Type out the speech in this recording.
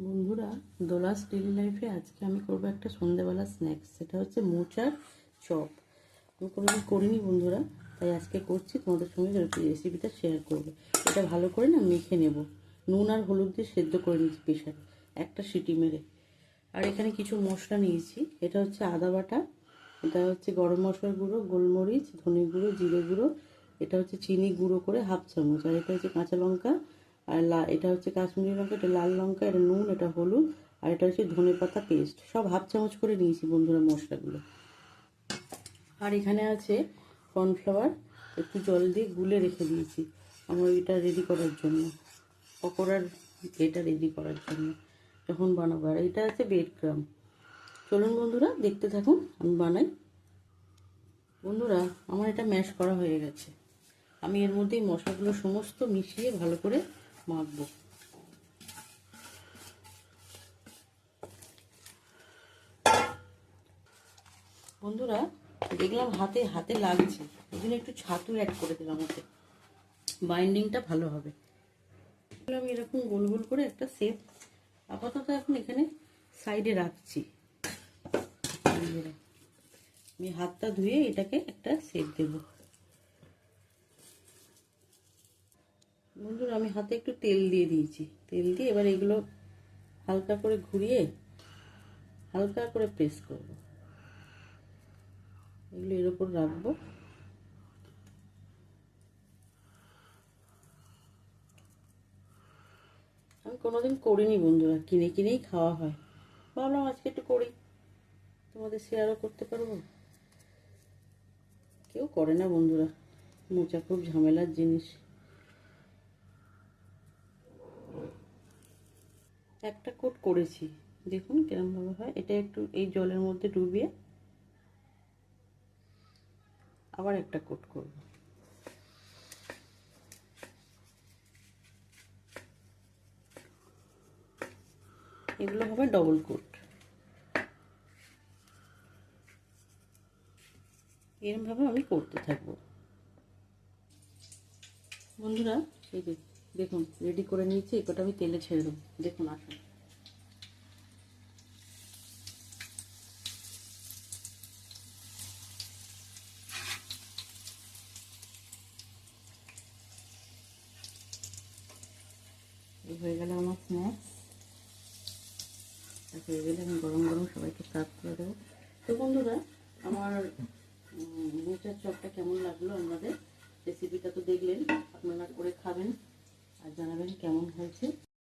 বন্ধুরা, দোলাস ডেইলি লাইফে আজকে আমি করবো একটা সন্ধ্যেবেলা স্ন্যাক্স। সেটা হচ্ছে মোচার চপ। আমি কোনোদিন করিনি বন্ধুরা, তাই আজকে করছি, তোমাদের সঙ্গে রেসিপিটা শেয়ার করবো। এটা ভালো করে না মেখে নেব, নুন আর হলুদ দিয়ে সেদ্ধ করে নিয়েছি প্রেশারে একটা সিটি মেরে। আর এখানে কিছু মশলা নিয়েছি। এটা হচ্ছে আদা বাটা, এটা হচ্ছে গরম মশলার গুঁড়ো, গোলমরিচ, ধনে গুঁড়ো, জিরে গুঁড়ো, এটা হচ্ছে চিনি গুঁড়ো করে হাফ চামচ, আর এটা হচ্ছে কাঁচা লঙ্কা, আর এটা হচ্ছে কাশ্মীরি লঙ্কা, এটা লাল লঙ্কা, এটা নুন, এটা হলুদ, আর এটা হচ্ছে ধনে পাতা পেস্ট। সব হাফ চামচ করে নিয়েছি বন্ধুরা মশলাগুলো। আর এখানে আছে কর্নফ্লাওয়ার, একটু জল দিয়ে গুলে রেখে দিয়েছি আমার এটা রেডি করার জন্য, পকোড়ার এটা রেডি করার জন্য যখন বানাবো। আর এটা আছে ব্রেড ক্রাম। চলুন বন্ধুরা দেখতে থাকুন আমি বানাই। বন্ধুরা, আমার এটা ম্যাশ করা হয়ে গেছে। আমি এর মধ্যেই মশলাগুলো সমস্ত মিশিয়ে ভালো করে মাখবো। বন্ধুরা, দেখলাম হাতে হাতে লাগছে, ওই জন্য একটু ছাতু অ্যাড করে দিলাম, ওতে বাইন্ডিংটা ভালো হবে। আমি এরকম গোল গোল করে একটা শেপ আপাতত এখন এখানে সাইডে রাখছি। আমি হাতটা ধুয়ে এটাকে একটা শেপ দেব। বন্ধুরা, আমি হাতে একটু তেল দিয়ে দিয়েছি। তেল দিয়ে এবার এগুলো হালকা করে ঘুরিয়ে হালকা করে প্রেস করব। এগুলো এর উপর রাখবো। আমি কোনোদিন করিনি বন্ধুরা, কিনে কিনেই খাওয়া হয়। ভাবলাম আজকে একটু করি, তোমাদের শেয়ারও করতে পারবো। কেউ করে না বন্ধুরা, মোচা খুব ঝামেলার জিনিস। একটা কোট করেছি, দেখুন কিরমভাবে হয়। এটা একটু এই জলের মধ্যে ডুবিয়ে আবার একটা কোট করব। এগুলো হবে ডবল কোট। এরমভাবে আমি করতে থাকবো। বন্ধুরা, এই যে দেখুন রেডি করে নিয়েছি। এটা আমি তেলে ছেড়ে দেবো। দেখুন, আসুন। এই হয়ে গেল আমার স্ন্যাক্স। হয়ে গেলে আমি গরম গরম সবাইকে সার্ভ করে দেবো। তো বন্ধুরা, আমার মোচার চপটা কেমন লাগলো আপনাদের? রেসিপিটা তো দেখলেন, আপনারা করে খাবেন আর জানাবেন কেমন হয়েছে।